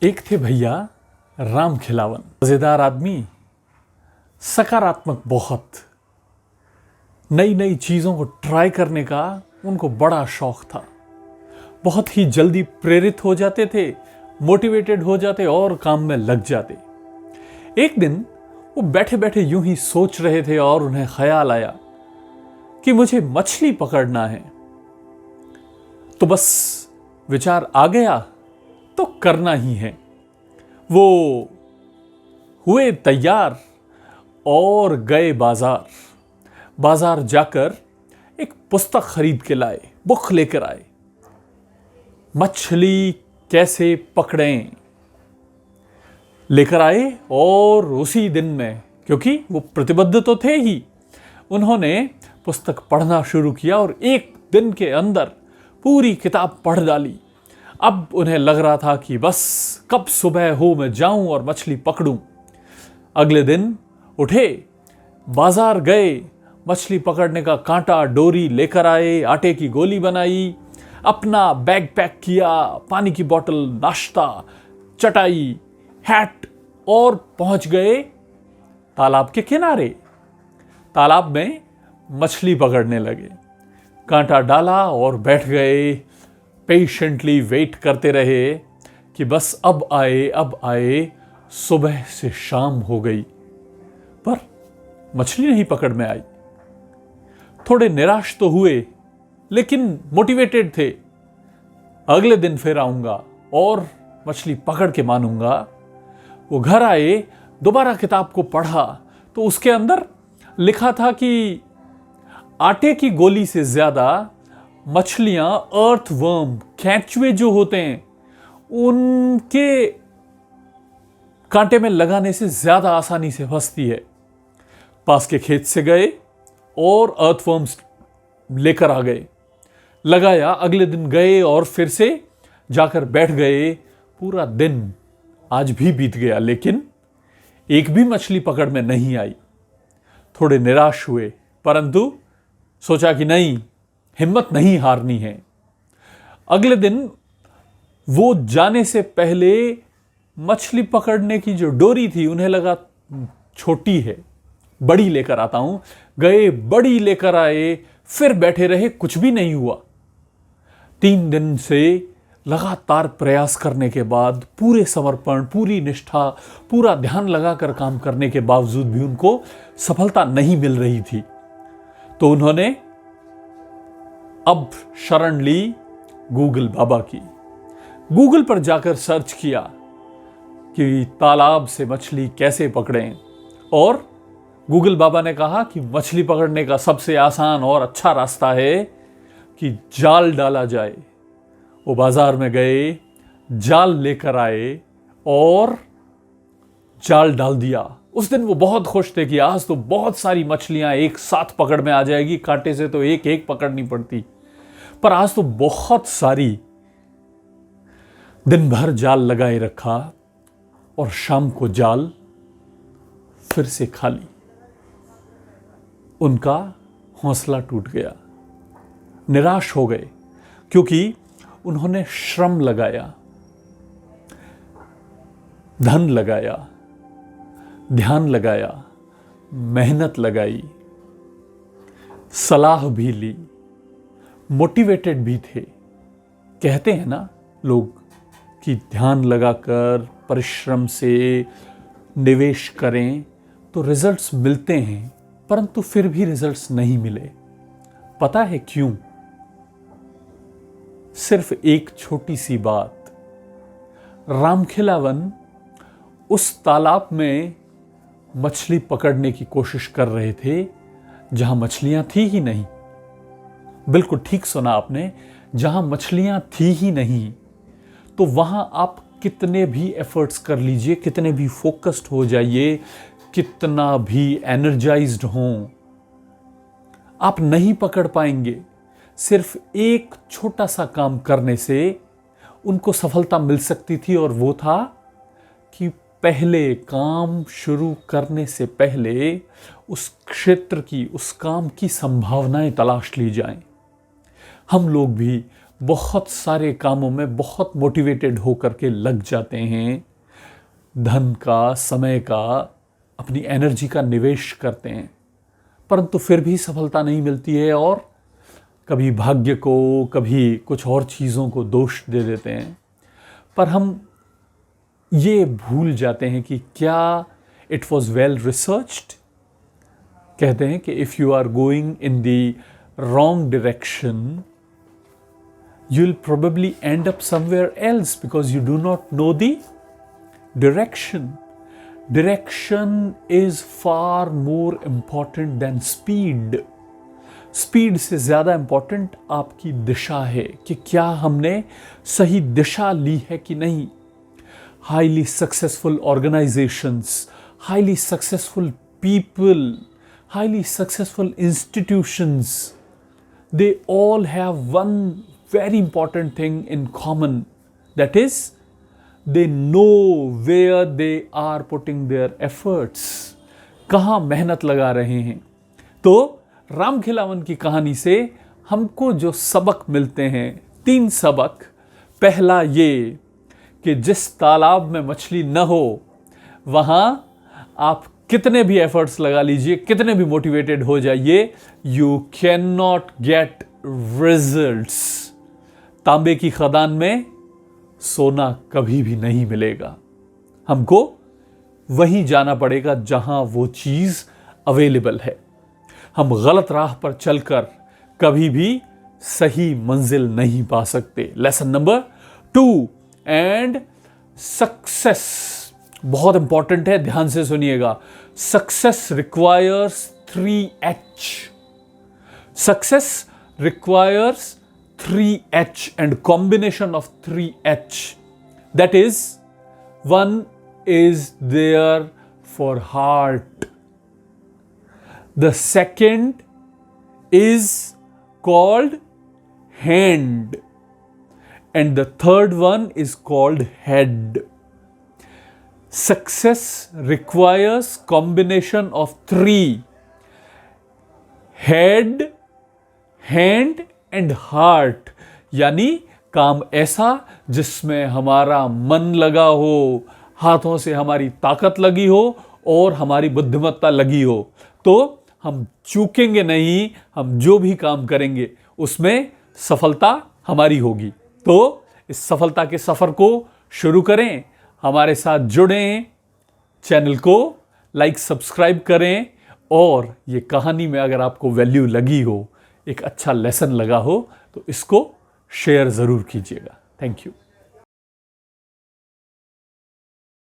एक थे भैया राम खिलावन, मजेदार आदमी, सकारात्मक बहुत, नई नई चीजों को ट्राई करने का उनको बड़ा शौक था। बहुत ही जल्दी प्रेरित हो जाते थे, मोटिवेटेड हो जाते और काम में लग जाते। एक दिन वो बैठे बैठे यूं ही सोच रहे थे और उन्हें ख्याल आया कि मुझे मछली पकड़ना है। तो बस विचार आ गया तो करना ही है। वो हुए तैयार और गए बाजार। बाजार जाकर एक पुस्तक खरीद के लाए, बुक लेकर आए, मछली कैसे पकड़ें लेकर आए। और उसी दिन में, क्योंकि वो प्रतिबद्ध तो थे ही, उन्होंने पुस्तक पढ़ना शुरू किया और एक दिन के अंदर पूरी किताब पढ़ डाली। अब उन्हें लग रहा था कि बस कब सुबह हो मैं जाऊं और मछली पकड़ूं। अगले दिन उठे, बाजार गए, मछली पकड़ने का कांटा डोरी लेकर आए, आटे की गोली बनाई, अपना बैग पैक किया, पानी की बोतल, नाश्ता, चटाई, हैट, और पहुंच गए तालाब के किनारे। तालाब में मछली पकड़ने लगे, कांटा डाला और बैठ गए। पेशेंटली वेट करते रहे कि बस अब आए, अब आए। सुबह से शाम हो गई पर मछली नहीं पकड़ में आई। थोड़े निराश तो हुए लेकिन मोटिवेटेड थे। अगले दिन फिर आऊंगा और मछली पकड़ के मानूंगा। वो घर आए, दोबारा किताब को पढ़ा तो उसके अंदर लिखा था कि आटे की गोली से ज्यादा मछलियां अर्थवर्म, केंचुए जो होते हैं, उनके कांटे में लगाने से ज्यादा आसानी से फंसती है। पास के खेत से गए और अर्थवर्म्स लेकर आ गए, लगाया। अगले दिन गए और फिर से जाकर बैठ गए। पूरा दिन आज भी बीत गया लेकिन एक भी मछली पकड़ में नहीं आई। थोड़े निराश हुए परंतु सोचा कि नहीं, हिम्मत नहीं हारनी है। अगले दिन वो जाने से पहले मछली पकड़ने की जो डोरी थी, उन्हें लगा छोटी है, बड़ी लेकर आता हूं। गए, बड़ी लेकर आए, फिर बैठे रहे, कुछ भी नहीं हुआ। 3 दिन से लगातार प्रयास करने के बाद, पूरे समर्पण, पूरी निष्ठा, पूरा ध्यान लगाकर काम करने के बावजूद भी उनको सफलता नहीं मिल रही थी। तो उन्होंने अब शरण ली गूगल बाबा की। गूगल पर जाकर सर्च किया कि तालाब से मछली कैसे पकड़ें, और गूगल बाबा ने कहा कि मछली पकड़ने का सबसे आसान और अच्छा रास्ता है कि जाल डाला जाए। वो बाजार में गए, जाल लेकर आए और जाल डाल दिया। उस दिन वो बहुत खुश थे कि आज तो बहुत सारी मछलियां एक साथ पकड़ में आ जाएगी। कांटे से तो एक एक पकड़नी पड़ती, पर आज तो बहुत सारी। दिन भर जाल लगाए रखा और शाम को जाल फिर से खाली। उनका हौसला टूट गया, निराश हो गए, क्योंकि उन्होंने श्रम लगाया, धन लगाया, ध्यान लगाया, मेहनत लगाई, सलाह भी ली, मोटिवेटेड भी थे। कहते हैं ना लोग कि ध्यान लगाकर, परिश्रम से निवेश करें तो रिजल्ट्स मिलते हैं, परंतु फिर भी रिजल्ट्स नहीं मिले। पता है क्यों? सिर्फ एक छोटी सी बात। रामखिलावन उस तालाब में मछली पकड़ने की कोशिश कर रहे थे जहां मछलियां थी ही नहीं। बिल्कुल ठीक सुना आपने, जहां मछलियां थी ही नहीं। तो वहां आप कितने भी एफर्ट्स कर लीजिए, कितने भी फोकस्ड हो जाइए, कितना भी एनर्जाइज्ड हों, आप नहीं पकड़ पाएंगे। सिर्फ एक छोटा सा काम करने से उनको सफलता मिल सकती थी, और वो था कि पहले काम शुरू करने से पहले उस क्षेत्र की, उस काम की संभावनाएं तलाश ली जाएं। हम लोग भी बहुत सारे कामों में बहुत मोटिवेटेड होकर के लग जाते हैं, धन का, समय का, अपनी एनर्जी का निवेश करते हैं, परंतु फिर भी सफलता नहीं मिलती है और कभी भाग्य को, कभी कुछ और चीज़ों को दोष दे देते हैं। पर हम ये भूल जाते हैं कि क्या इट वॉज वेल रिसर्च्ड। कहते हैं कि if you are going in the wrong direction, you'll probably end up somewhere else because you do not know the direction. Direction is far more important than speed. Speed से ज़्यादा important आपकी दिशा है कि क्या हमने सही दिशा ली है कि नहीं। Highly successful organisations, highly successful people, highly successful institutions, they all have one very important thing in common, that is they know where they are putting their efforts, कहाँ मेहनत लगा रहे हैं। तो रामखिलावन की कहानी से हमको जो सबक मिलते हैं, 3 सबक। पहला ये कि जिस तालाब में मछली न हो वहाँ आप कितने भी एफर्ट्स लगा लीजिए, कितने भी मोटिवेटेड हो जाइए, you can not gate results. तांबे की खदान में सोना कभी भी नहीं मिलेगा, हमको वहीं जाना पड़ेगा जहां वो चीज अवेलेबल है। हम गलत राह पर चलकर कभी भी सही मंजिल नहीं पा सकते। लेसन नंबर 2, एंड सक्सेस बहुत इंपॉर्टेंट है, ध्यान से सुनिएगा। Success requires 3H। Success requires 3H and combination of 3H. That is, one is there for heart. The second is called hand. And the third one is called head. Success requires combination of 3: head, hand and heart. यानी काम ऐसा जिसमें हमारा मन लगा हो, हाथों से हमारी ताकत लगी हो और हमारी बुद्धिमत्ता लगी हो, तो हम चूकेंगे नहीं। हम जो भी काम करेंगे उसमें सफलता हमारी होगी। तो इस सफलता के सफर को शुरू करें, हमारे साथ जुड़ें, चैनल को लाइक सब्सक्राइब करें, और ये कहानी में अगर आपको वैल्यू लगी हो, एक अच्छा लेसन लगा हो, तो इसको शेयर ज़रूर कीजिएगा। Thank you.